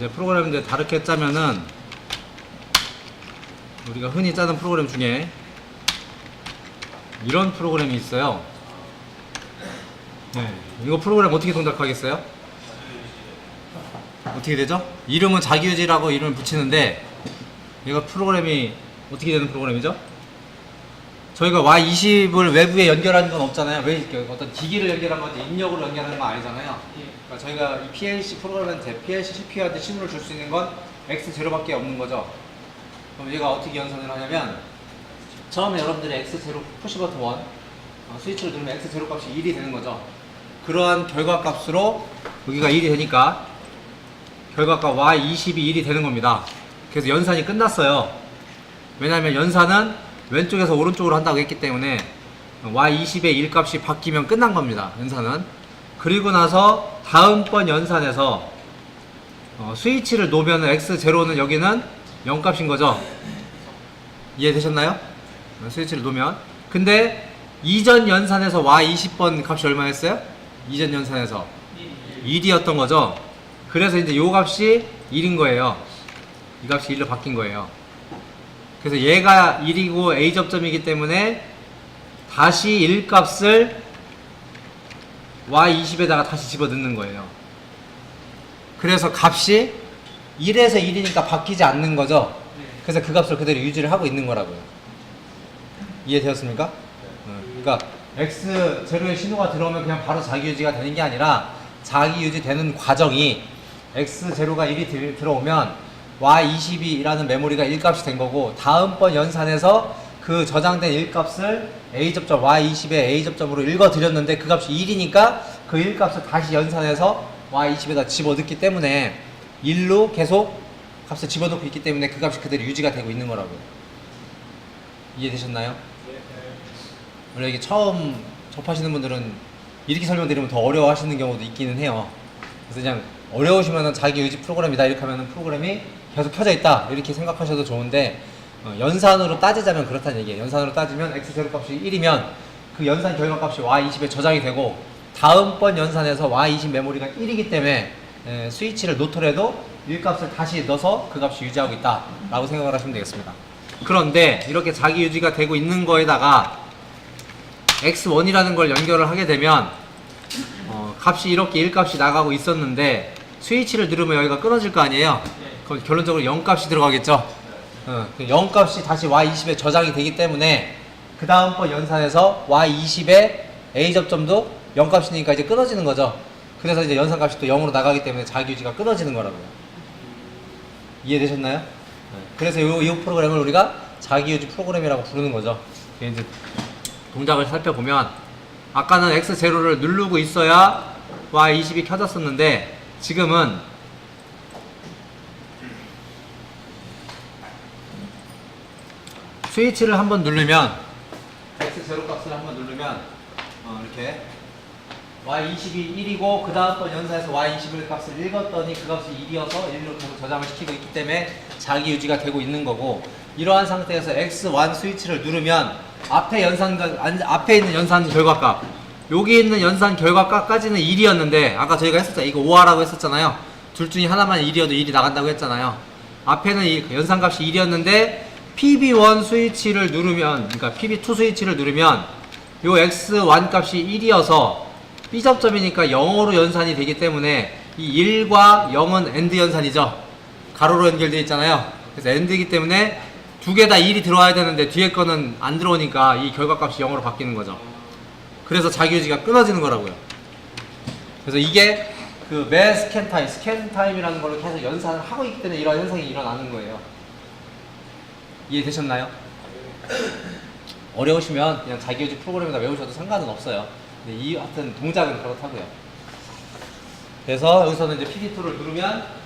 이제 프로그램인데 다르게 짜면은 우리가 흔히 짜는 프로그램 중에 이런 프로그램이 있어요. 네, 이거 프로그램 어떻게 동작하겠어요? 어떻게 되죠? 이름은 자기유지라고 이름을 붙이는데 얘가 프로그램이 어떻게 되는 프로그램이죠? 저희가 Y20을 외부에 연결하는 건 없잖아요. 왜 이렇게 어떤 기기를 연결한 건지 입력으로 연결하는 건 아니잖아요. 그러니까 저희가 이 PLC 프로그램한테 PLC CPU한테 신호를 줄 수 있는 건 X0밖에 없는 거죠. 그럼 얘가 어떻게 연산을 하냐면 처음에 여러분들이 X0 푸시 버튼 1 스위치를 누르면 X0 값이 1이 되는 거죠. 그러한 결과 값으로 여기가 1이 되니까 결과값 Y20이 1이 되는 겁니다. 그래서 연산이 끝났어요. 왜냐하면 연산은 왼쪽에서 오른쪽으로 한다고 했기 때문에 Y20의 1값이 바뀌면 끝난 겁니다. 연산은. 그리고 나서 다음번 연산에서 스위치를 놓으면 X0는 여기는 0값인 거죠. 이해되셨나요? 스위치를 놓으면. 근데 이전 연산에서 Y20번 값이 얼마였어요? 이전 연산에서 1이었던 거죠. 그래서 이제 요 값이 1인 거예요. 이 값이 1로 바뀐 거예요. 그래서 얘가 1이고 A 접점이기 때문에 다시 1 값을 Y20에다가 다시 집어넣는 거예요. 그래서 값이 1에서 1이니까 바뀌지 않는 거죠. 그래서 그 값을 그대로 유지를 하고 있는 거라고요. 이해되었습니까? 그러니까 X0의 신호가 들어오면 그냥 바로 자기유지가 되는 게 아니라 자기유지 되는 과정이 X0가 1이 들어오면 Y20이라는 메모리가 1값이 된 거고 다음번 연산에서 그 저장된 1값을 A접점 Y20의 A접점으로 읽어드렸는데 그 값이 1이니까 그 1값을 다시 연산해서 Y20에다 집어넣기 때문에 1로 계속 값을 집어넣고 있기 때문에 그 값이 그대로 유지가 되고 있는 거라고요. 이해되셨나요? 원래 이게 처음 접하시는 분들은 이렇게 설명드리면 더 어려워하시는 경우도 있기는 해요. 그래서 그냥 어려우시면은 자기유지 프로그램이다 이렇게 하면은 프로그램이 계속 켜져 있다 이렇게 생각하셔도 좋은데 연산으로 따지자면 그렇다는 얘기예요. 연산으로 따지면 X0 값이 1이면 그 연산 결과 값이 Y20에 저장이 되고 다음번 연산에서 Y20 메모리가 1이기 때문에 스위치를 놓더라도 1값을 다시 넣어서 그 값이 유지하고 있다 라고 생각을 하시면 되겠습니다. 그런데 이렇게 자기유지가 되고 있는 거에다가 X1이라는 걸 연결을 하게 되면 값이 이렇게 1값이 나가고 있었는데 스위치를 누르면 여기가 끊어질 거 아니에요. 그럼 결론적으로 0값이 들어가겠죠. 0값이 다시 Y20에 저장이 되기 때문에 그 다음번 연산에서 Y20의 A 접점도 0값이니까 이제 끊어지는 거죠. 그래서 이제 연산값이 또 0으로 나가기 때문에 자기유지가 끊어지는 거라고요. 이해되셨나요? 그래서 이 프로그램을 우리가 자기유지 프로그램이라고 부르는 거죠. 이제 동작을 살펴보면 아까는 X0를 누르고 있어야 Y20이 켜졌었는데 지금은 스위치를 한번 누르면 X0 값을 한번 누르면 이렇게 Y20이 1이고 그 다음번 연산에서 Y21 값을 읽었더니 그 값이 1이어서 1로 계속 저장을 시키고 있기 때문에 자기유지가 되고 있는 거고 이러한 상태에서 X1 스위치를 누르면 앞에 있는 연산 결과값 여기 있는 연산 결과값까지는 1이었는데 아까 저희가 했었잖아요. 이거 5하라고 했었잖아요. 둘 중에 하나만 1이어도 1이 나간다고 했잖아요. 앞에는 이 연산값이 1이었는데 PB1 스위치를 누르면 그러니까 PB2 스위치를 누르면 요 X1 값이 1이어서 B 접점이니까 0으로 연산이 되기 때문에 이 1과 0은 AND 연산이죠. 가로로 연결되어 있잖아요. 그래서 AND이기 때문에 두 개 다 1이 들어와야 되는데 뒤에 거는 안 들어오니까 이 결과값이 0으로 바뀌는 거죠. 그래서 자기유지가 끊어지는 거라고요. 그래서 이게 그 매 스캔 타임이라는 걸로 계속 연산을 하고 있기 때문에 이런 현상이 일어나는 거예요. 이해되셨나요? 어려우시면 그냥 자기유지 프로그램에다 외우셔도 상관은 없어요. 근데 이 같은 동작은 그렇다고요. 그래서 여기서는 이제 PD2를 누르면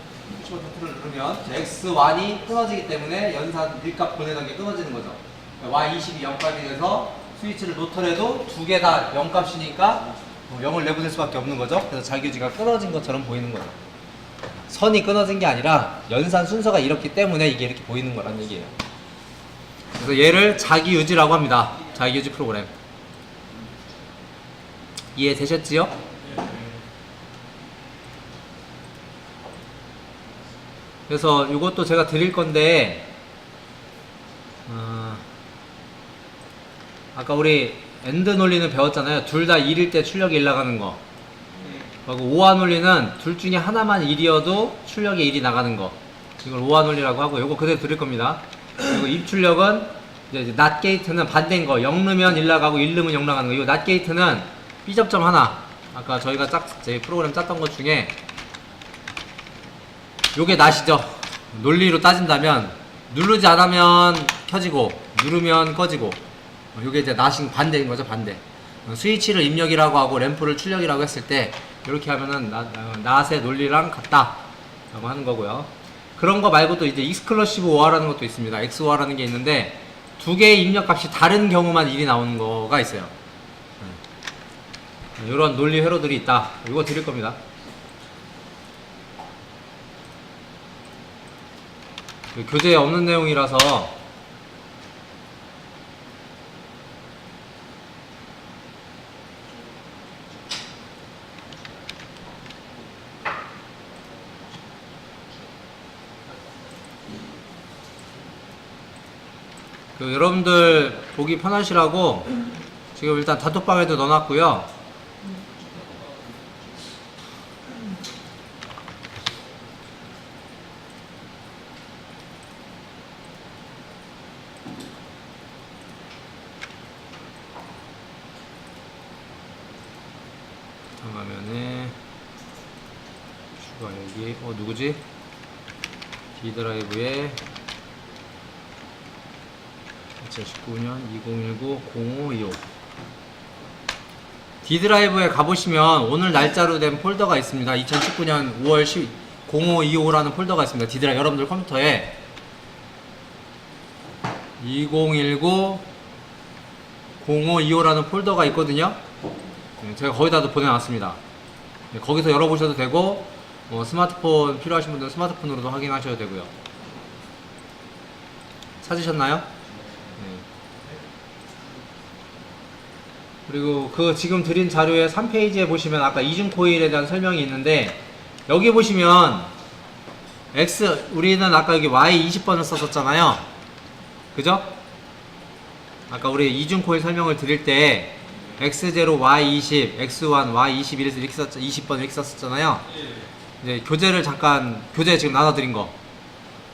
버튼을 누르면 X1이 끊어지기 때문에 연산 1값 보내는 게 끊어지는 거죠. Y20이 0값이 돼서 스위치를 놓더라도 두 개 다 0값이니까 0을 내보낼 수밖에 없는 거죠. 그래서 자기유지가 끊어진 것처럼 보이는 거죠. 선이 끊어진 게 아니라 연산 순서가 이렇기 때문에 이게 이렇게 보이는 거란 얘기예요. 그래서 얘를 자기유지라고 합니다. 자기유지 프로그램. 이해되셨지요? 그래서 이것도 제가 드릴 건데, 아까 우리 엔드 논리는 배웠잖아요. 둘 다 1일 때 출력이 1 나가는 거. 그리고 오화 논리는 둘 중에 하나만 1이어도 출력이 1이 나가는 거. 이걸 오화 논리라고 하고, 요거 그대로 드릴 겁니다. 그리고 입출력은 이제 낫 게이트는 반대인 거. 0 넣으면 1 나가고 1 넣으면 0 나가는 거. 이 낫 게이트는 B접점 하나. 아까 저희가 제 프로그램 짰던 것 중에 요게 낫이죠. 논리로 따진다면 누르지 않으면 켜지고 누르면 꺼지고, 요게 이제 낫인 반대인 거죠. 반대. 스위치를 입력이라고 하고 램프를 출력이라고 했을 때 이렇게 하면은 낫의 논리랑 같다 라고 하는 거고요. 그런 거 말고도 이제 익스클러시브 오화라는 것도 있습니다. XOR라는 게 있는데 두 개의 입력 값이 다른 경우만 1이 나오는 거가 있어요. 이런 논리 회로들이 있다. 이거 드릴 겁니다. 교재에 없는 내용이라서 여러분들 보기 편하시라고 지금 일단 단톡방에도 넣어놨고요. 화면에 추가 여기 누구지? D드라이브에 2019년 2019 0525 D드라이브에 가보시면 오늘 날짜로 된 폴더가 있습니다. 2019년 5월 10 0525라는 폴더가 있습니다. D드라이브 여러분들 컴퓨터에 2019 0525라는 폴더가 있거든요. 제가 거기다도 보내놨습니다. 거기서 열어보셔도 되고, 스마트폰 필요하신 분들은 스마트폰으로도 확인하셔도 되고요. 찾으셨나요? 네. 그리고 그 지금 드린 자료의 3페이지에 보시면 아까 이중 코일에 대한 설명이 있는데, 여기 보시면 우리는 아까 여기 Y20번을 썼었잖아요. 그죠? 아까 우리 이중 코일 설명을 드릴 때 X0, Y20, X1, Y21에서 이렇게 20번 이렇게 썼었잖아요. 이제 교재를 교재 지금 나눠드린 거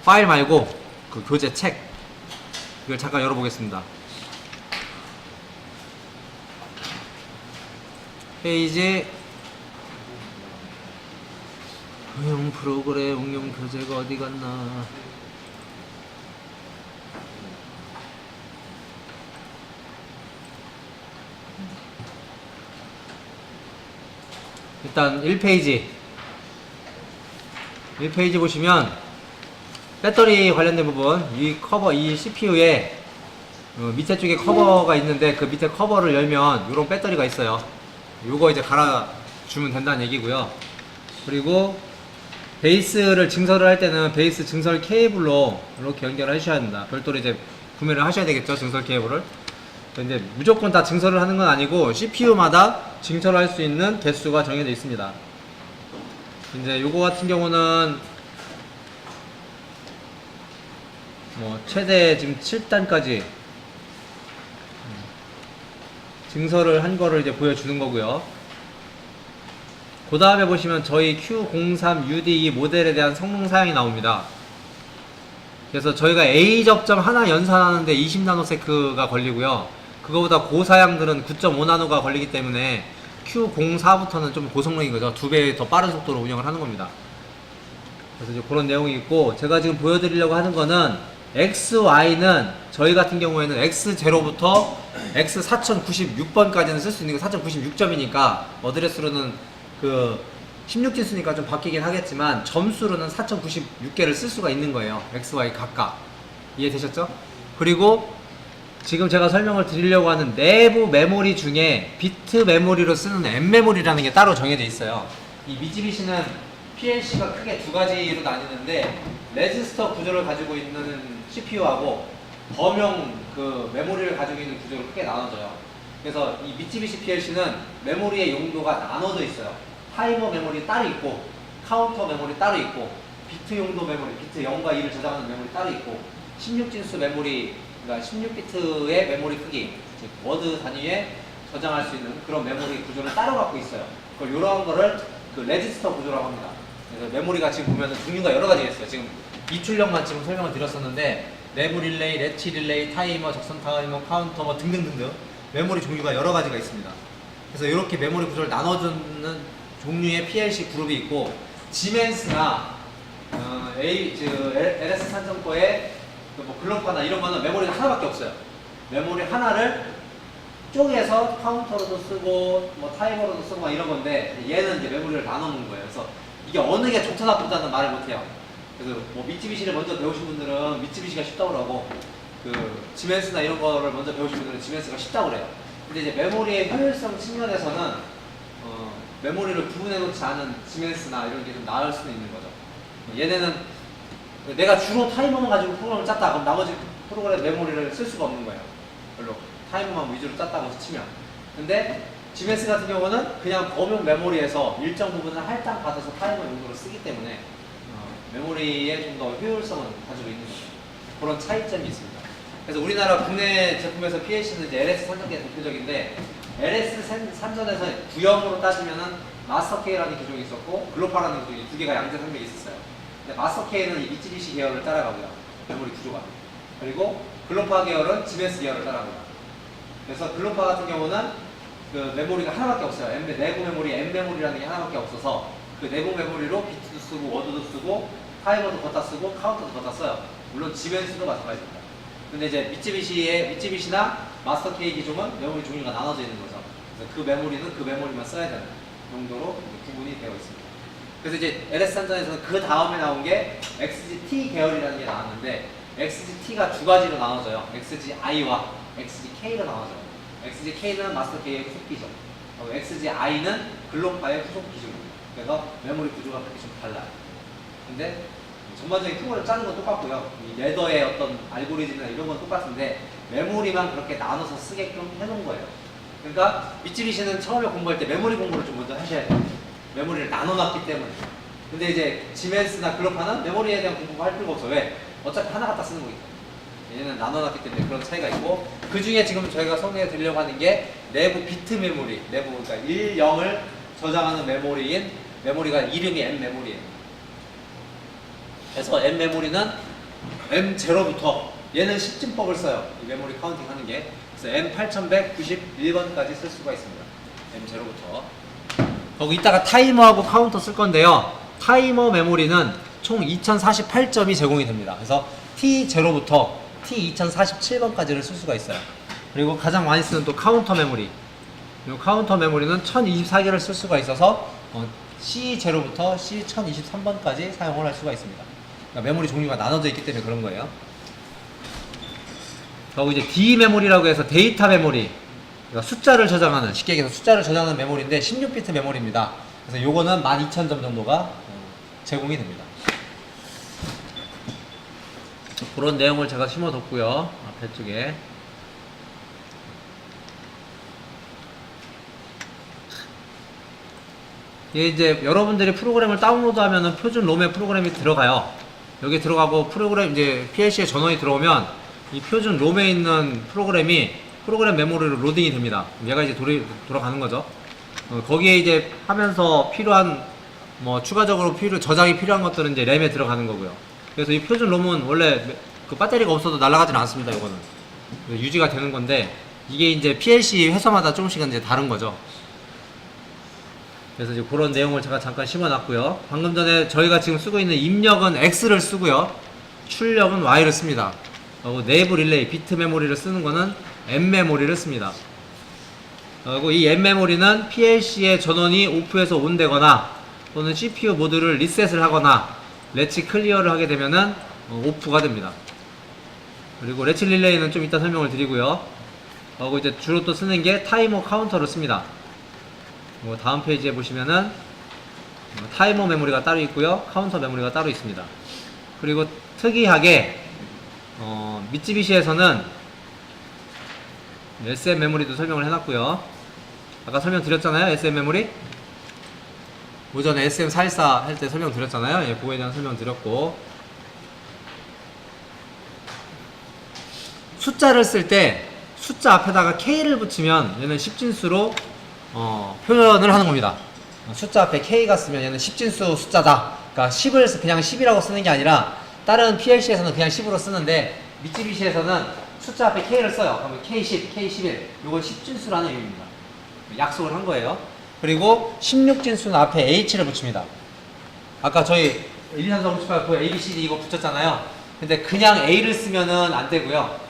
파일 말고 그 교재 책 이걸 잠깐 열어보겠습니다. 페이지 응용 프로그램 응용 교재가 어디 갔나. 일단 1페이지 보시면 배터리 관련된 부분, 이 커버, 이 CPU에 밑에 쪽에 커버가 있는데 그 밑에 커버를 열면 이런 배터리가 있어요. 요거 이제 갈아주면 된다는 얘기고요. 그리고 베이스를 증설을 할 때는 베이스 증설 케이블로 이렇게 연결을 하셔야 된다. 별도로 이제 구매를 하셔야 되겠죠, 증설 케이블을. 근데 무조건 다 증설을 하는 건 아니고 CPU마다 증설할 수 있는 개수가 정해져 있습니다. 이제 요거 같은 경우는 최대 지금 7단까지 증설을 한 거를 이제 보여주는 거고요. 그 다음에 보시면 저희 Q03UDE 모델에 대한 성능 사양이 나옵니다. 그래서 저희가 A 접점 하나 연산하는데 20나노세크가 걸리고요. 그거보다 고사양들은 9.5나노가 걸리기 때문에 Q04부터는 좀 고성능인 거죠. 2배 더 빠른 속도로 운영을 하는 겁니다. 그래서 이제 그런 내용이 있고, 제가 지금 보여드리려고 하는 거는 XY는 저희 같은 경우에는 X0부터 X4096번까지는 쓸 수 있는 거 4096점이니까 어드레스로는 그 16진 쓰니까 좀 바뀌긴 하겠지만 점수로는 4096개를 쓸 수가 있는 거예요. XY 각각. 이해되셨죠? 그리고 지금 제가 설명을 드리려고 하는 내부 메모리 중에 비트 메모리로 쓰는 M 메모리라는 게 따로 정해져 있어요. 이 미쓰비시는 PLC가 크게 두 가지로 나뉘는데, 레지스터 구조를 가지고 있는 CPU하고 범용 그 메모리를 가지고 있는 구조로 크게 나눠져요. 그래서 이 미쓰비시 PLC는 메모리의 용도가 나눠져 있어요. 타이머 메모리 따로 있고, 카운터 메모리 따로 있고, 비트 용도 메모리, 비트 0과 2를 저장하는 메모리 따로 있고 16진수 메모리, 그러니까 16비트의 메모리 크기, 즉 워드 단위에 저장할 수 있는 그런 메모리 구조를 따로 갖고 있어요. 그걸 이러한 거를 그 레지스터 구조라고 합니다. 그래서 메모리가 지금 보면은 종류가 여러 가지가 있어요. 지금 이출력만 지금 설명을 드렸었는데 내부 릴레이, 레치 릴레이, 타이머, 적선 타이머, 카운터 뭐 등등등등 메모리 종류가 여러 가지가 있습니다. 그래서 이렇게 메모리 구조를 나눠주는 종류의 PLC 그룹이 있고 지멘스나 LS 산정 거의 뭐 글로파나 이런 거는 메모리가 하나밖에 없어요. 메모리 하나를 쪼개서 카운터로도 쓰고 뭐 타이머로도 쓰고 막 이런 건데 얘는 이제 메모리를 나눠놓은 거예요. 그래서 이게 어느 게 좋다 나쁘다는 말을 못해요. 그래서 뭐 미쯔비시를 먼저 배우신 분들은 미쯔비시가 쉽다고 그러고 그 지멘스나 이런 거를 먼저 배우신 분들은 지멘스가 쉽다고 그래요. 근데 이제 메모리의 효율성 측면에서는 메모리를 구분해 놓지 않은 지멘스나 이런 게 좀 나을 수도 있는 거죠. 얘네는 내가 주로 타이머만 가지고 프로그램을 짰다 그럼 나머지 프로그램 메모리를 쓸 수가 없는 거예요. 별로 타이머만 위주로 짰다고 치면. 근데 지멘스 같은 경우는 그냥 범용 메모리에서 일정 부분을 할당 받아서 타이머 용도로 쓰기 때문에 메모리에 좀 더 효율성을 가지고 있는 거죠. 그런 차이점이 있습니다. 그래서 우리나라 국내 제품에서 PLC는 이제 LS 산전기가 대표적인데 LS 산전에서 구형으로 따지면은 마스터 K라는 기종이 있었고 글로파라는 기종이 두 개가 양대 산맥이 있었어요. 근데 마스터 K는 이 미쯔비시 계열을 따라가고요. 메모리 구조가. 그리고 글로파 계열은 지멘스 계열을 따라가고요. 그래서 글로파 같은 경우는 그 메모리가 하나밖에 없어요. 내부 메모리, M 메모리라는 게 하나밖에 없어서 그 내부 메모리로 비트도 쓰고 워드도 쓰고 타이머도 걷다 쓰고 카운터도 걷다 써요. 물론 지멘스도 마찬가지입니다. 근데 이제 미쯔비시나 마스터 K 기종은 메모리 종류가 나눠져 있는 거죠. 그래서 그 메모리는 그 메모리만 써야 되는 용도로 구분이 되어 있습니다. 그래서 이제 LS 산전에서는 그 다음에 나온 게 XGT 계열이라는 게 나왔는데 XGT가 두 가지로 나눠져요. XGI와 XGK로 나눠져요. XGK는 마스터 K의 후속 기종, XGI는 글로파의 후속 기종입니다. 그래서 메모리 구조가 그렇게 좀 달라요. 근데 전반적인 프로그램 짜는 건 똑같고요. 이 레더의 어떤 알고리즘이나 이런 건 똑같은데 메모리만 그렇게 나눠서 쓰게끔 해놓은 거예요. 그러니까 미쯔비시는 처음에 공부할 때 메모리 공부를 좀 먼저 하셔야 돼요. 메모리를 나눠놨기 때문에. 근데 이제 지멘스나 글로파는 메모리에 대한 공부가 할 필요가 없어. 왜? 어차피 하나 갖다 쓰는 거기 때문에. 얘는 나눠놨기 때문에 그런 차이가 있고 그 중에 지금 저희가 설명해 드리려고 하는 게 내부 비트 메모리, 그러니까 1, 0을 저장하는 메모리인 메모리가 이름이 M 메모리예요. 그래서 M 메모리는 M0부터 얘는 10진법을 써요. 이 메모리 카운팅 하는 게. 그래서 M8191번까지 쓸 수가 있습니다. M0부터. 거기 이따가 타이머하고 카운터 쓸 건데요. 타이머 메모리는 총 2048점이 제공이 됩니다. 그래서 T0부터 T2047번까지를 쓸 수가 있어요. 그리고 가장 많이 쓰는 또 카운터 메모리. 이 카운터 메모리는 1024개를 쓸 수가 있어서 C0부터 C1023번까지 사용을 할 수가 있습니다. 그러니까 메모리 종류가 나눠져 있기 때문에 그런 거예요. 그리고 이제 D 메모리라고 해서 데이터 메모리, 그러니까 숫자를 저장하는, 쉽게 얘기해서 숫자를 저장하는 메모리인데 16비트 메모리입니다. 그래서 요거는 12,000점 정도가 제공이 됩니다. 그런 내용을 제가 심어뒀고요. 앞에 쪽에. 이게 이제 여러분들이 프로그램을 다운로드하면은 표준 롬의 프로그램이 들어가요. 여기 들어가고 프로그램 이제 PLC에 전원이 들어오면 이 표준 롬에 있는 프로그램이 프로그램 메모리로 로딩이 됩니다. 얘가 이제 돌아가는 거죠. 거기에 이제 하면서 필요한 뭐 추가적으로 저장이 필요한 것들은 이제 램에 들어가는 거고요. 그래서 이 표준 롬은 원래 그 배터리가 없어도 날아가지는 않습니다. 이거는 유지가 되는 건데 이게 이제 PLC 회사마다 조금씩은 이제 다른 거죠. 그래서 이제 그런 내용을 제가 잠깐 심어놨고요. 방금 전에 저희가 지금 쓰고 있는 입력은 X를 쓰고요. 출력은 Y를 씁니다. 그리고 내부 릴레이, 비트 메모리를 쓰는 거는 M 메모리를 씁니다. 그리고 이 M 메모리는 PLC의 전원이 오프에서 온 되거나 또는 CPU 모드를 리셋을 하거나 레치 클리어를 하게 되면은 오프가 됩니다. 그리고 레치 릴레이는 좀 이따 설명을 드리고요. 그리고 이제 주로 또 쓰는 게 타이머 카운터를 씁니다. 다음 페이지에 보시면은 타이머 메모리가 따로 있고요. 카운터 메모리가 따로 있습니다. 그리고 특이하게 미쯔비시에서는 SM 메모리도 설명을 해놨고요. 아까 설명드렸잖아요. SM 메모리. 오전에 SM414 할 때 설명드렸잖아요. 예, 그거에 대한 설명드렸고, 숫자를 쓸 때 숫자 앞에다가 K를 붙이면 얘는 10진수로 표현을 하는 겁니다. 숫자 앞에 K가 쓰면 얘는 10진수 숫자다. 그러니까 10을 그냥 10이라고 쓰는 게 아니라 다른 PLC에서는 그냥 10으로 쓰는데 미쯔비시에서는 숫자 앞에 K를 써요. 그러면 K10, K11 이건 10진수라는 의미입니다. 약속을 한 거예요. 그리고 16진수는 앞에 H를 붙입니다. 아까 저희 1, 2, 3, 4, 5, 6, 7, 8, 9, A, B, C, D 이거 붙였잖아요. 근데 그냥 A를 쓰면은 안 되고요.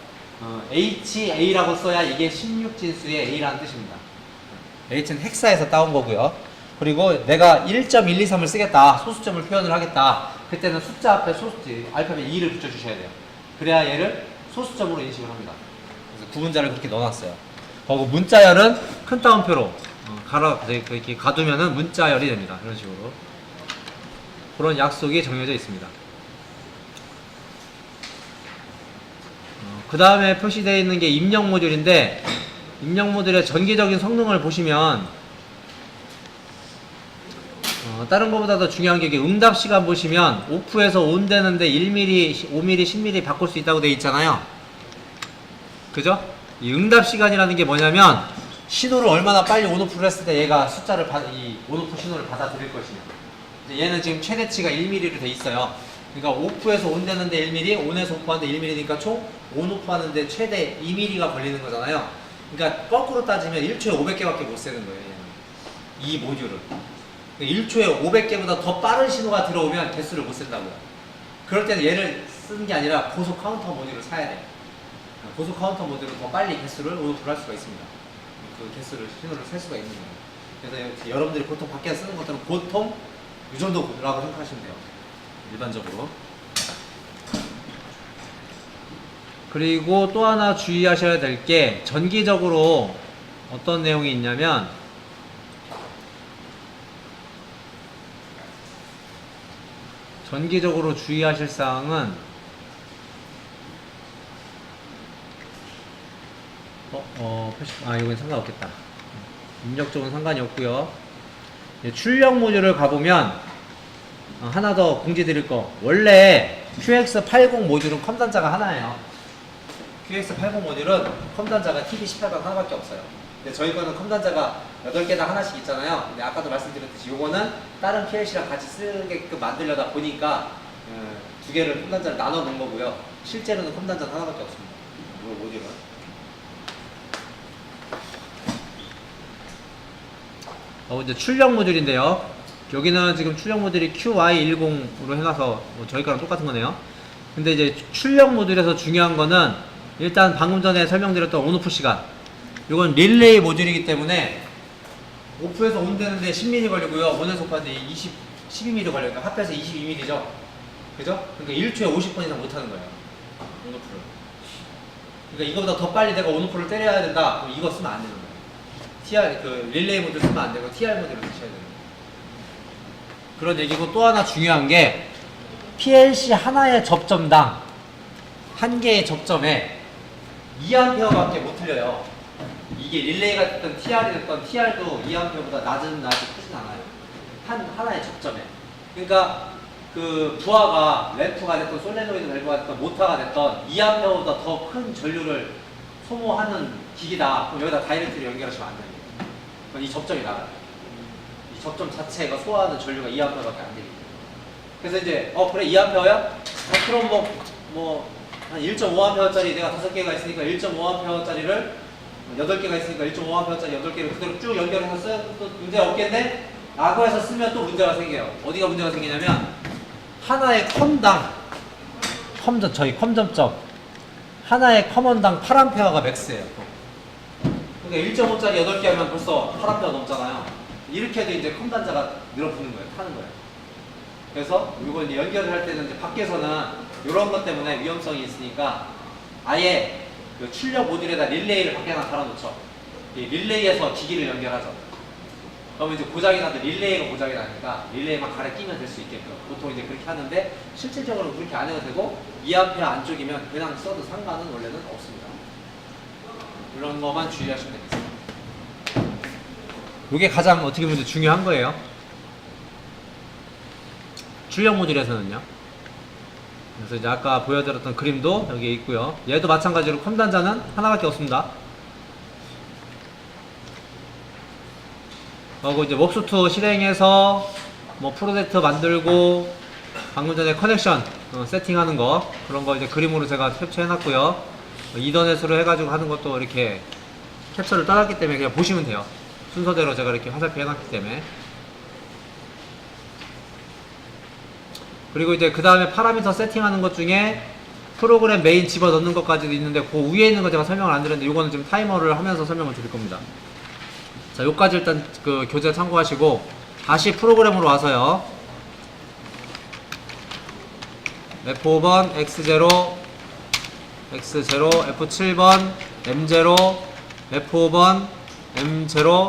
HA라고 써야 이게 16진수의 A라는 뜻입니다. H는 헥사에서 따온 거고요. 그리고 내가 1.123을 쓰겠다. 소수점을 표현을 하겠다. 그때는 숫자 앞에 알파벳 2를 붙여주셔야 돼요. 그래야 얘를 소수점으로 인식을 합니다. 그래서 구분자를 그렇게 넣어놨어요. 그리고 문자열은 큰 따옴표로 이렇게 가두면은 문자열이 됩니다. 이런 식으로. 그런 약속이 정해져 있습니다. 그 다음에 표시되어 있는 게 입력 모듈인데, 입력 모듈의 전기적인 성능을 보시면 다른 것보다 더 중요한 게 응답 시간 보시면 오프에서 온 되는데 1mm, 5mm, 10mm 바꿀 수 있다고 되어 있잖아요. 그죠? 이 응답 시간이라는 게 뭐냐면 신호를 얼마나 빨리 온오프를 했을 때 얘가 숫자를 이 온오프 신호를 받아들일 것이냐. 얘는 지금 최대치가 1mm로 돼 있어요. 그러니까 오프에서 온 되는데 1mm, 온에서 오프하는데 1mm니까 총 온오프 하는데 최대 2mm가 걸리는 거잖아요. 그러니까 거꾸로 따지면 1초에 500개밖에 못 세는 거예요. 얘는. 이 모듈은. 1초에 500개보다 더 빠른 신호가 들어오면 개수를 못 쓴다고요. 그럴 때는 얘를 쓰는 게 아니라 고속 카운터 모듈을 사야 돼요. 고속 카운터 모듈은 더 빨리 개수를 온오프를 할 수가 있습니다. 그 개수를, 신호를 셀 수가 있는 거예요. 그래서 여러분들이 보통 밖에 쓰는 것들은 보통 이 정도라고 생각하시면 돼요. 일반적으로. 그리고 또 하나 주의하셔야 될 게 전기적으로 어떤 내용이 있냐면 전기적으로 주의하실 사항은 이건 상관없겠다. 입력 쪽은 상관이 없고요. 출력 모듈을 가보면 하나 더 공지 드릴 거. 원래 QX80 모듈은 컴단자가 하나예요. QX80 모듈은 컴단자가 TB18방 하나밖에 없어요. 근데 저희 거는 컴단자가 8개당 하나씩 있잖아요. 근데 아까도 말씀드렸듯이 요거는 다른 PLC랑 같이 쓰게끔 만들려다 보니까 두 개를 컴단자를 나눠 놓은 거고요. 실제로는 컴단자는 하나밖에 없습니다. 이 모듈은. 이제 출력 모듈인데요. 여기는 지금 출력 모듈이 QY10으로 해놔서 저희 거랑 똑같은 거네요. 근데 이제 출력 모듈에서 중요한 거는 일단 방금 전에 설명드렸던 온오프 시간. 이건 릴레이 모듈이기 때문에 오프에서 온 되는데 10mm 걸리고요. 온에서 오프하는데 12mm 걸려요. 그러니까 합해서 22mm죠. 그죠? 그러니까 1초에 50번 이상 못하는 거예요. 온오프를. 그러니까 이거보다 더 빨리 내가 온오프를 때려야 된다. 그럼 이거 쓰면 안 되는 거예요. 릴레이 모듈 쓰면 안 되고 TR 모듈을 쓰셔야 돼요. 그런 얘기고, 또 하나 중요한 게 PLC 하나의 접점당 한 개의 접점에 2A밖에 못 틀려요. 이게 릴레이가 됐든 TR이 됐든 TR도 2A보다 낮은 크진 않아요. 하나의 접점에. 그러니까 그 부하가 램프가 됐든 솔레노이드 밸브가 됐든 모터가 됐든 2A보다 더 큰 전류를 소모하는 기기다. 그럼 여기다 다이렉트로 연결하시면 안 됩니다. 이 접점이 나가요. 이 접점 자체가 소화하는 전류가 2A밖에 안 되기 때문에. 그래서 이제 그래 2A야? 그럼 한 1.5A짜리 내가 5개가 있으니까 1.5A짜리를 8개가 있으니까 1.5A짜리 8개를 그대로 쭉 연결해서 써도 문제 없겠네? 라고 해서 쓰면 또 문제가 생겨요. 어디가 문제가 생기냐면 하나의 저희 컴점점 하나의 커먼당 8A가 맥스예요. 그러니까 1.5짜리 8개 하면 벌써 8A 넘잖아요. 이렇게 해도 이제 컴단자가 늘어붙는 거예요. 타는 거예요. 그래서 이걸 이제 연결을 할 때는 이제 밖에서는 이런 것 때문에 위험성이 있으니까 아예 그 출력 모듈에다 릴레이를 밖에 하나 달아놓죠. 이 릴레이에서 기기를 연결하죠. 그러면 이제 고장이 나도 릴레이가 고장이 나니까 릴레이만 갈아 끼면 될 수 있게끔 보통 이제 그렇게 하는데 실질적으로 그렇게 안 해도 되고 2A 안쪽이면 그냥 써도 상관은 원래는 없습니다. 이런 것만 주의하시면 되겠습니다. 이게 가장 어떻게 보면 중요한 거예요. 출력 모듈에서는요. 그래서 이제 아까 보여드렸던 그림도 여기에 있고요. 얘도 마찬가지로 컴 단자는 하나밖에 없습니다. 그리고 이제 웍스2 실행해서 뭐 프로젝트 만들고 방금 전에 커넥션 세팅하는 거 그런 거 이제 그림으로 제가 캡처해 놨고요. 이더넷으로 해가지고 하는 것도 이렇게 캡처를 따놨기 때문에 그냥 보시면 돼요. 순서대로 제가 이렇게 화살표 해놨기 때문에. 그리고 이제 그 다음에 파라미터 세팅하는 것 중에 프로그램 메인 집어넣는 것까지도 있는데 그 위에 있는 거 제가 설명을 안 드렸는데 이거는 지금 타이머를 하면서 설명을 드릴 겁니다. 자, 요까지 일단 그 교재 참고하시고 다시 프로그램으로 와서요. F5번, X0, X0, F7번, M0, F5번, M0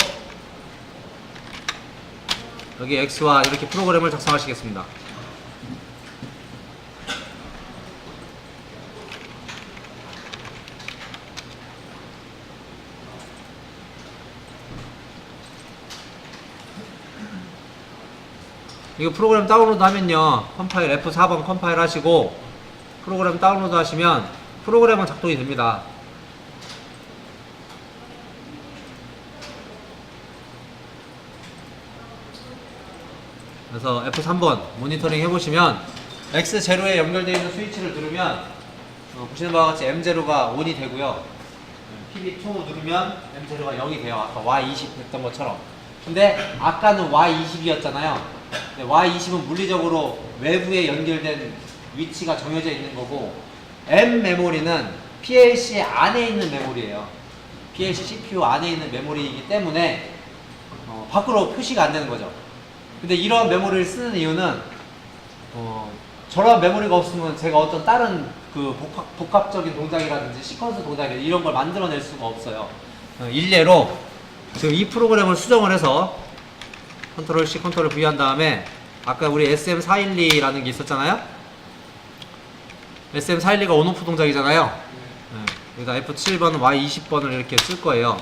여기 X와 이렇게 프로그램을 작성하시겠습니다. 이거 프로그램 다운로드 하면요 컴파일 F4번 컴파일 하시고 프로그램 다운로드 하시면 프로그램은 작동이 됩니다. 그래서 F3번 모니터링 해보시면 X0에 연결되어 있는 스위치를 누르면 보시는 바와 같이 M0가 ON이 되고요. PB2 누르면 M0가 0이 돼요. 아까 Y20 했던 것처럼. 근데 아까는 Y20이었잖아요. Y20은 물리적으로 외부에 연결된 위치가 정해져 있는 거고 M 메모리는 PLC 안에 있는 메모리예요. PLC CPU 안에 있는 메모리이기 때문에 밖으로 표시가 안 되는 거죠. 근데 이런 메모리를 쓰는 이유는 저런 메모리가 없으면 제가 어떤 다른 그 복합적인 동작이라든지 시퀀스 동작 이런 걸 만들어낼 수가 없어요. 일례로 지금 이 프로그램을 수정을 해서 컨트롤 C, 컨트롤 V 한 다음에 아까 우리 SM412라는 게 있었잖아요. SM412가 온오프 동작이잖아요. 여기다 F7번, Y20번을 이렇게 쓸 거예요.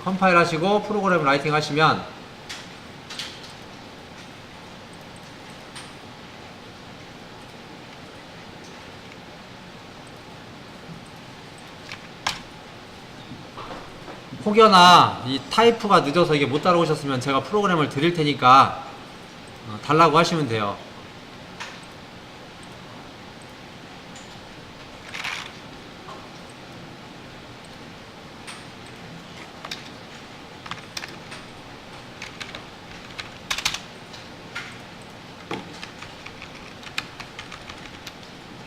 컴파일 하시고 프로그램 라이팅 하시면 혹여나 이 타이프가 늦어서 이게 못 따라오셨으면 제가 프로그램을 드릴 테니까 달라고 하시면 돼요.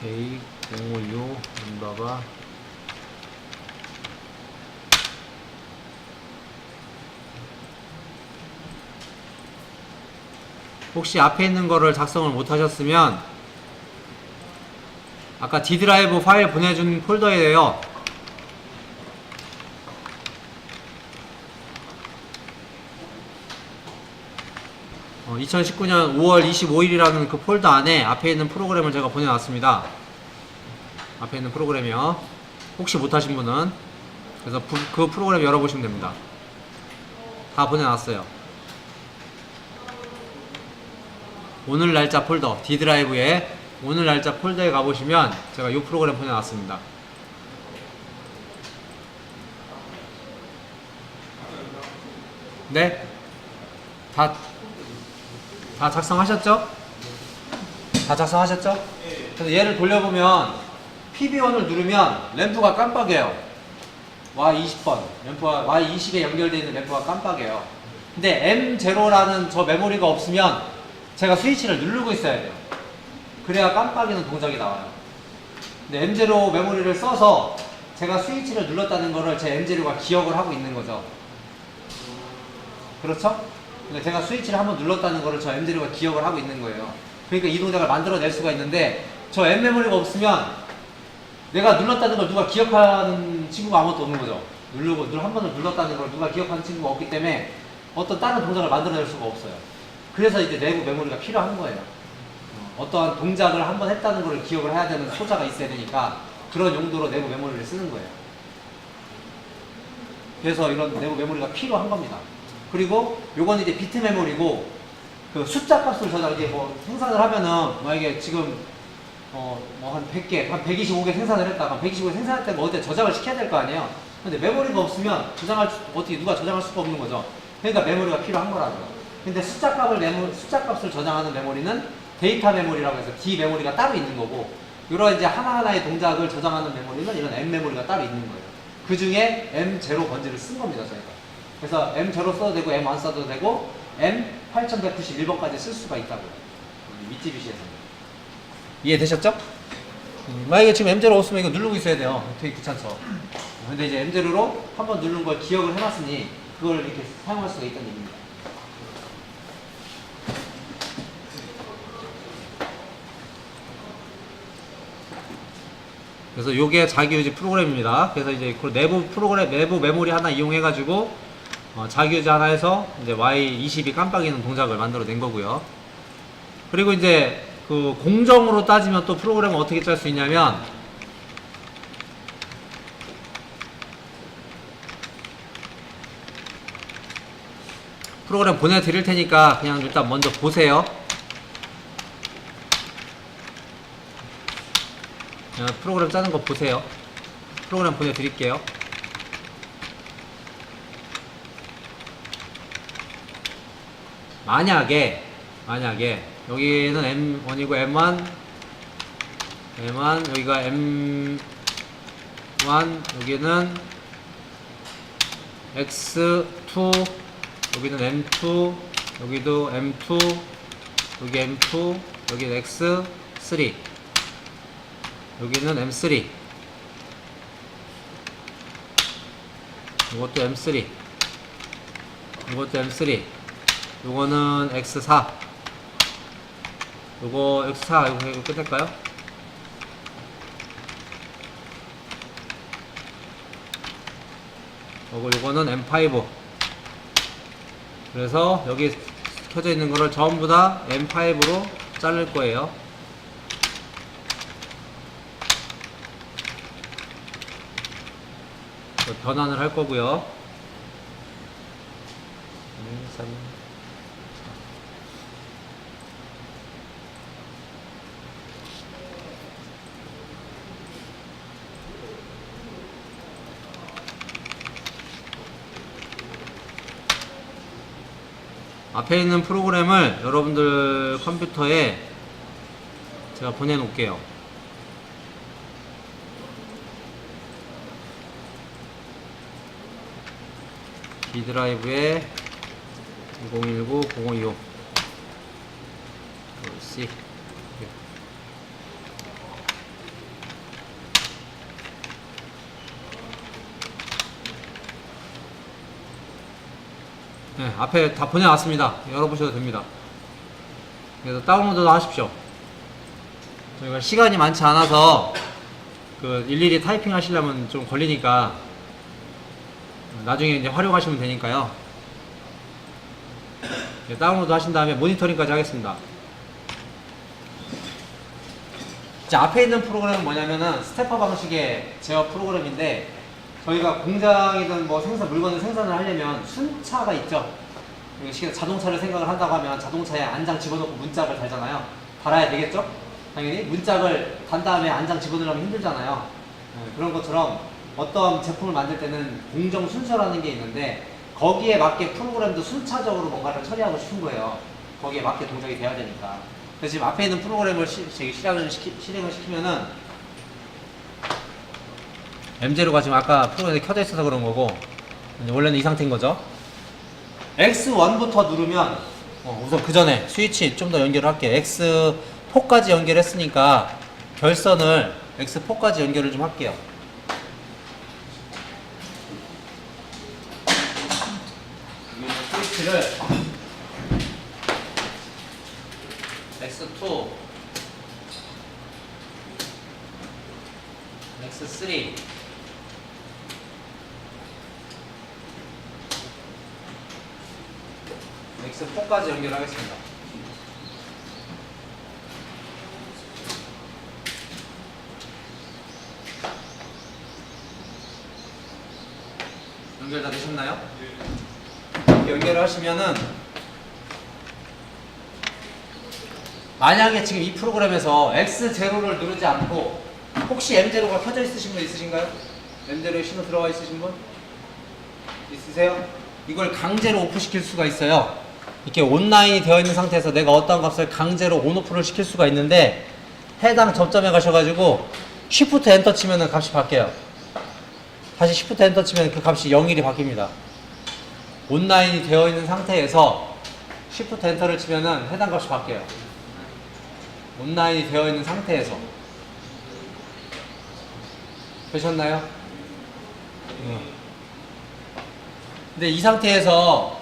A056 넘버가 혹시 앞에 있는 거를 작성을 못 하셨으면 아까 D 드라이브 파일 보내준 폴더에요. 2019년 5월 25일이라는 그 폴더 안에 앞에 있는 프로그램을 제가 보내놨습니다. 앞에 있는 프로그램이요. 혹시 못하신 분은 그래서 그 프로그램 열어보시면 됩니다. 다 보내놨어요. 오늘 날짜 폴더 D 드라이브에 오늘 날짜 폴더에 가보시면 제가 이 프로그램 보내놨습니다. 네? 다 작성하셨죠? 다 작성하셨죠? 그래서 얘를 돌려보면 PB1을 누르면 램프가 깜빡여요. Y20번 램프가 Y20에 연결되어 있는 램프가 깜빡여요. 근데 M0라는 저 메모리가 없으면 제가 스위치를 누르고 있어야 돼요. 그래야 깜빡이는 동작이 나와요. 근데 M0 메모리를 써서 제가 스위치를 눌렀다는 거를 제 M0가 기억을 하고 있는 거죠. 그렇죠? 그러니까 제가 스위치를 한번 눌렀다는 거를 저 M0가 기억을 하고 있는 거예요. 그러니까 이 동작을 만들어낼 수가 있는데 저 M 메모리가 없으면 내가 눌렀다는 걸 누가 기억하는 친구가 아무것도 없는 거죠. 한 번을 눌렀다는 걸 누가 기억하는 친구가 없기 때문에 어떤 다른 동작을 만들어낼 수가 없어요. 그래서 이제 내부 메모리가 필요한 거예요. 어떠한 동작을 한번 했다는 걸 기억을 해야 되는 소자가 있어야 되니까 그런 용도로 내부 메모리를 쓰는 거예요. 그래서 이런 내부 메모리가 필요한 겁니다. 그리고 요건 이제 비트 메모리고 그 숫자 값을 저장, 이게 뭐 생산을 하면은 만약에 지금 뭐 한 100개, 한 125개 생산을 했다가 125개 생산할 때 뭐 어때 저장을 시켜야 될 거 아니에요. 근데 메모리가 없으면 어떻게 누가 저장할 수가 없는 거죠. 그러니까 메모리가 필요한 거라고요. 근데 숫자 값을 저장하는 메모리는 데이터 메모리라고 해서 D 메모리가 따로 있는 거고, 이런 이제 하나하나의 동작을 저장하는 메모리는 이런 M 메모리가 따로 있는 거예요. 그 중에 M0 번지를 쓴 겁니다, 저희가. 그래서 M0 써도 되고 M1 써도 되고 M8191번까지 쓸 수가 있다고요. 미쯔비시에서는. 이해되셨죠? 만약에 지금 M0 없으면 이거 누르고 있어야 돼요. 되게 귀찮죠. 근데 이제 M0로 한번 누른 걸 기억을 해놨으니 그걸 이렇게 사용할 수가 있다는 얘기입니다. 그래서 요게 자기유지 프로그램입니다. 그래서 이제 그 내부 메모리 하나 이용해가지고 자기유지 하나 해서 이제 Y22 깜빡이는 동작을 만들어 낸 거고요. 그리고 이제 그 공정으로 따지면 또 프로그램을 어떻게 짤 수 있냐면, 프로그램 보내드릴 테니까 그냥 일단 먼저 보세요. 프로그램 짜는 거 보세요. 프로그램 보내드릴게요. 만약에 여기는 M1이고 M1 여기가 M1, 여기는 X2, 여기는 M2, 여기도 M2, 여기 M2, 여기는 X3, 여기는 M3, 이것도 M3, 이것도 M3, 요거는 X4, 요거 X4, 이거 끝낼까요? 요거는 M5. 그래서 여기 켜져 있는 거를 전부 다 M5로 자를 거예요. 변환을 할 거고요. 3, 앞에 있는 프로그램을 여러분들 컴퓨터에 제가 보내놓을게요. D 드라이브에 2019, 0025 C. 네, 앞에 다 보내왔습니다. 열어보셔도 됩니다. 그래서 다운로드도 하십시오. 저희가 시간이 많지 않아서 그 일일이 타이핑 하시려면 좀 걸리니까 나중에 이제 활용하시면 되니까요. 네, 다운로드 하신 다음에 모니터링까지 하겠습니다. 자, 앞에 있는 프로그램은 뭐냐면은 스태퍼 방식의 제어 프로그램인데, 저희가 공장이든 뭐 물건을 생산을 하려면 순차가 있죠. 자동차를 생각을 한다고 하면 자동차에 안장 집어넣고 문짝을 달잖아요. 달아야 되겠죠? 당연히 문짝을 단 다음에 안장 집어넣으려면 힘들잖아요. 그런 것처럼 어떤 제품을 만들 때는 공정 순서라는 게 있는데, 거기에 맞게 프로그램도 순차적으로 뭔가를 처리하고 싶은 거예요. 거기에 맞게 동작이 돼야 되니까. 그래서 지금 앞에 있는 프로그램을 실행을 시키면은 M0가 지금 아까 프로그램이 켜져 있어서 그런 거고, 원래는 이 상태인 거죠. X1부터 누르면, 우선 그 전에 스위치 좀 더 연결을 할게요. X4까지 연결했으니까 결선을 X4까지 연결을 좀 할게요. 스위치를 X2, X3, X4까지 연결하겠습니다. 연결 다 되셨나요? 이렇게 연결을 하시면은 만약에 지금 이 프로그램에서 X0를 누르지 않고 혹시 M0가 켜져 있으신 분 있으신가요? M0에 신호 들어와 있으신 분? 있으세요? 이걸 강제로 오프시킬 수가 있어요. 이렇게 온라인이 되어 있는 상태에서 내가 어떤 값을 강제로 온오프를 시킬 수가 있는데 해당 접점에 가셔가지고 Shift 엔터 치면은 값이 바뀌어요. 다시 Shift 엔터 치면 그 값이 0일이 바뀝니다. 온라인이 되어 있는 상태에서 Shift 엔터를 치면은 해당 값이 바뀌어요. 온라인이 되어 있는 상태에서. 되셨나요? 근데 이 상태에서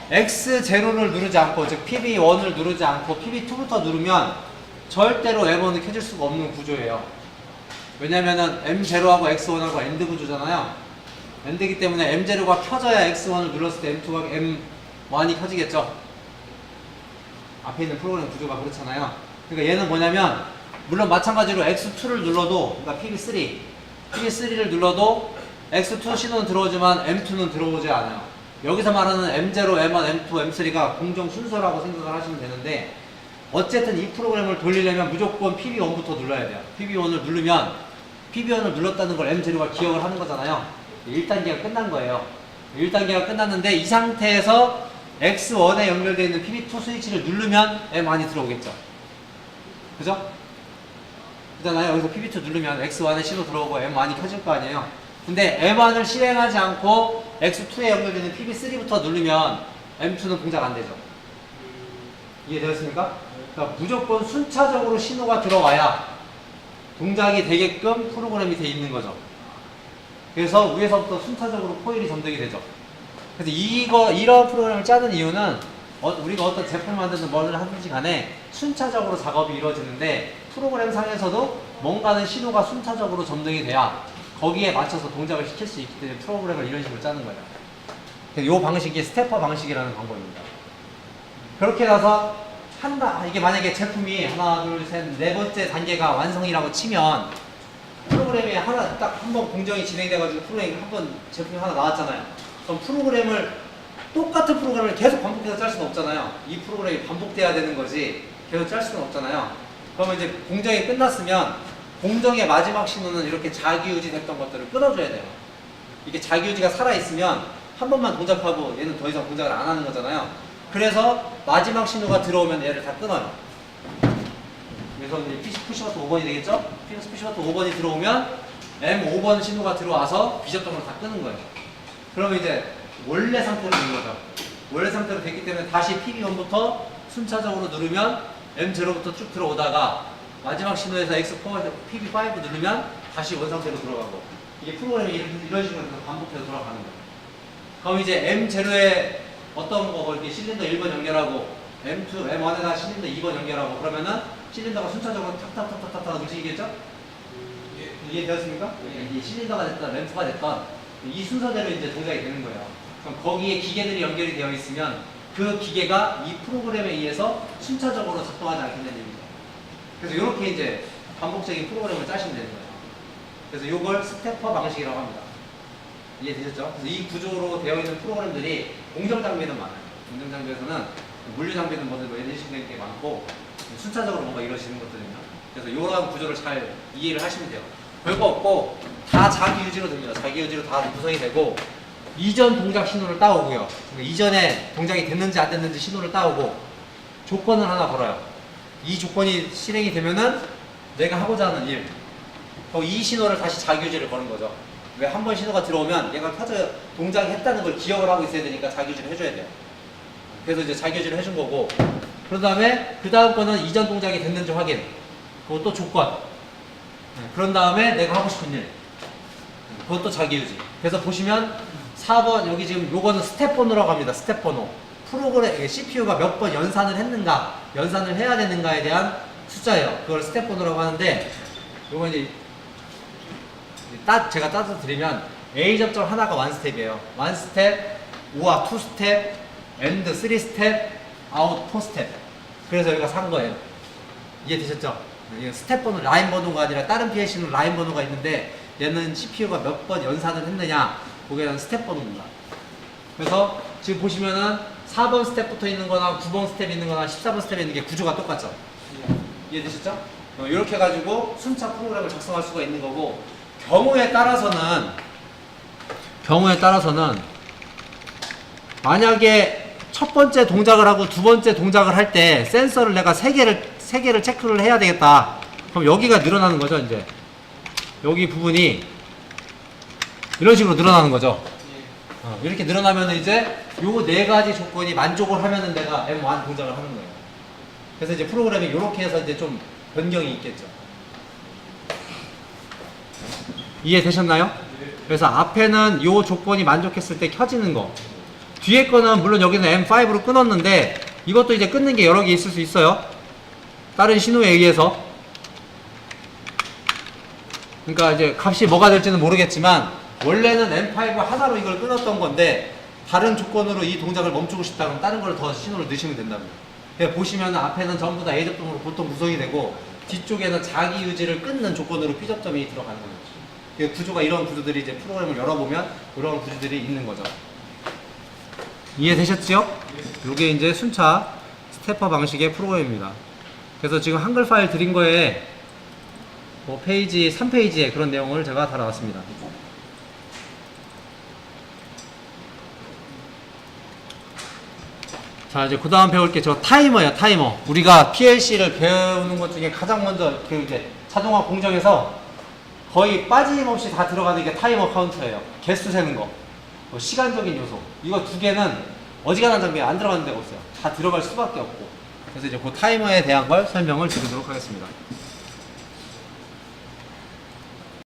X0를 누르지 않고, 즉 PB1을 누르지 않고 PB2부터 누르면 절대로 M1은 켜질 수가 없는 구조예요. 왜냐면은 M0하고 X1하고 AND 구조잖아요. AND이기 때문에 M0가 켜져야 X1을 눌렀을 때 M2가 M1이 켜지겠죠. 앞에 있는 프로그램 구조가 그렇잖아요. 그러니까 얘는 뭐냐면, 물론 마찬가지로 X2를 눌러도, 그러니까 PB3를 눌러도 X2 신호는 들어오지만 M2는 들어오지 않아요. 여기서 말하는 M0, M1, M2, M3가 공정 순서라고 생각을 하시면 되는데, 어쨌든 이 프로그램을 돌리려면 무조건 PB1부터 눌러야 돼요. PB1을 누르면 PB1을 눌렀다는 걸 M0가 기억을 하는 거잖아요. 1단계가 끝난 거예요. 1단계가 끝났는데 이 상태에서 X1에 연결되어 있는 PB2 스위치를 누르면 M1이 들어오겠죠. 그죠? 그잖아요. 여기서 PB2 누르면 X1에 신호 들어오고 M1이 켜질 거 아니에요. 근데 M1을 실행하지 않고 X2에 연결되는 PB3부터 누르면 M2는 동작 안 되죠. 이해되었습니까? 그러니까 무조건 순차적으로 신호가 들어와야 동작이 되게끔 프로그램이 돼 있는 거죠. 그래서 위에서부터 순차적으로 코일이 점등이 되죠. 그래서 이런 프로그램을 짜는 이유는 우리가 어떤 제품을 만드는 뭘 하든지 간에 순차적으로 작업이 이루어지는데, 프로그램 상에서도 뭔가는 신호가 순차적으로 점등이 돼야 거기에 맞춰서 동작을 시킬 수 있기 때문에 프로그램을 이런 식으로 짜는 거예요. 이 방식이 스태퍼 방식이라는 방법입니다. 그렇게 나서 이게 만약에 제품이 하나, 둘, 셋, 네 번째 단계가 완성이라고 치면, 프로그램이 딱 한 번 공정이 진행돼가지고 프로그램이 제품이 하나 나왔잖아요. 그럼 똑같은 프로그램을 계속 반복해서 짤 수는 없잖아요. 이 프로그램이 반복돼야 되는 거지 계속 짤 수는 없잖아요. 그러면 이제 공정이 끝났으면 공정의 마지막 신호는 이렇게 자기유지 됐던 것들을 끊어줘야 돼요. 이게 자기유지가 살아있으면 한 번만 동작하고 얘는 더 이상 동작을 안 하는 거잖아요. 그래서 마지막 신호가 들어오면 얘를 다 끊어요. 그래서 이제 푸시버튼 5번이 되겠죠? 푸시버튼 5번이 들어오면 M5번 신호가 들어와서 비접점으로 다 끄는 거예요. 그러면 이제 원래 상태로 되는 거죠. 원래 상태로 됐기 때문에 다시 PB1부터 순차적으로 누르면 M0부터 쭉 들어오다가 마지막 신호에서 X4에서 PB5 누르면 다시 원상태로 들어가고, 이게 프로그램이 이런 식으로 반복해서 돌아가는 거예요. 그럼 이제 M0에 어떤 거 이렇게 실린더 1번 연결하고 M1에다 실린더 2번 연결하고 그러면은 실린더가 순차적으로 탁탁탁탁탁 움직이겠죠? 이해되었습니까? 이 실린더가 됐던 램프가 됐던 이 순서대로 이제 동작이 되는 거예요. 그럼 거기에 기계들이 연결이 되어 있으면 그 기계가 이 프로그램에 의해서 순차적으로 작동하지 않게 되는 얘기죠. 그래서 이렇게 이제 반복적인 프로그램을 짜시면 되는 거예요. 그래서 이걸 스태퍼 방식이라고 합니다. 이해되셨죠? 그래서 이 구조로 되어 있는 프로그램들이 공정 장비는 많아요. 공정 장비에서는 물류 장비는 뭐든 이런 게 많고 순차적으로 뭔가 이루어지는 것들이면, 그래서 이러한 구조를 잘 이해를 하시면 돼요. 별거 없고 다 자기 유지로 됩니다. 자기 유지로 다 구성이 되고, 이전 동작 신호를 따오고요. 그러니까 이전에 동작이 됐는지 안 됐는지 신호를 따오고, 조건을 하나 걸어요. 이 조건이 실행이 되면은 내가 하고자 하는 일, 이 신호를 다시 자기 유지를 거는 거죠. 왜 한 번 신호가 들어오면 얘가 켜져 동작이 했다는 걸 기억을 하고 있어야 되니까 자기 유지를 해줘야 돼요. 그래서 이제 자기 유지를 해준 거고, 그런 다음에 그 다음 거는 이전 동작이 됐는지 확인, 그것도 조건. 그런 다음에 내가 하고 싶은 일, 그것도 자기 유지. 그래서 보시면 4번 여기 지금 요거는 스텝 번호라고 합니다. 스텝 번호. 프로그램 CPU가 몇 번 연산을 했는가, 연산을 해야 되는가에 대한 숫자예요. 그걸 스텝 번호라고 하는데, 요거 이제 제가 따져 드리면 A 접점 하나가 1스텝이에요. 1스텝, 5와 2스텝, AND 3스텝, 아웃 4스텝. 그래서 여기가 산 거예요. 이해되셨죠? 이게 스텝 번호, 라인 번호가 아니라 다른 PLC는 라인 번호가 있는데 얘는 CPU가 몇 번 연산을 했느냐, 그게 스텝 번호입니다. 그래서 지금 보시면은 4번 스텝 붙어 있는 거나 9번 스텝 있는 거나 14번 스텝 있는 게 구조가 똑같죠? 이해되셨죠? 이렇게 해가지고 순차 프로그램을 작성할 수가 있는 거고, 경우에 따라서는 만약에 첫 번째 동작을 하고 두 번째 동작을 할 때 센서를 내가 세 개를 체크를 해야 되겠다. 그럼 여기가 늘어나는 거죠. 이제 여기 부분이 이런 식으로 늘어나는 거죠. 이렇게 늘어나면 이제 요 네 가지 조건이 만족을 하면은 내가 M1 동작을 하는 거예요. 그래서 이제 프로그램이 이렇게 해서 이제 좀 변경이 있겠죠. 이해되셨나요? 그래서 앞에는 요 조건이 만족했을 때 켜지는 거, 뒤에 거는 물론 여기는 M5로 끊었는데 이것도 이제 끊는 게 여러 개 있을 수 있어요. 다른 신호에 의해서. 그러니까 이제 값이 뭐가 될지는 모르겠지만 원래는 M5 하나로 이걸 끊었던 건데 다른 조건으로 이 동작을 멈추고 싶다 그러면 다른 걸 더 신호를 넣으시면 된답니다. 보시면 앞에는 전부 다 A접점으로 보통 구성이 되고 뒤쪽에는 자기 유지를 끊는 조건으로 B접점이 들어가는 거죠. 구조가 이런 구조들이 이제 프로그램을 열어보면 그런 구조들이 있는 거죠. 이해되셨죠? 이게 이제 순차 스태퍼 방식의 프로그램입니다. 그래서 지금 한글 파일 드린 거에 뭐 페이지 3페이지에 그런 내용을 제가 달아놨습니다. 자, 이제 그 다음 배울 게 저 타이머예요. 타이머. 우리가 PLC를 배우는 것 중에 가장 먼저 그 이제 자동화 공정에서 거의 빠짐없이 다 들어가는 게 타이머 카운터예요. 개수 세는 거, 뭐 시간적인 요소. 이거 두 개는 어지간한 장비에 안 들어가는 데가 없어요. 다 들어갈 수밖에 없고. 그래서 이제 그 타이머에 대한 걸 설명을 드리도록 하겠습니다.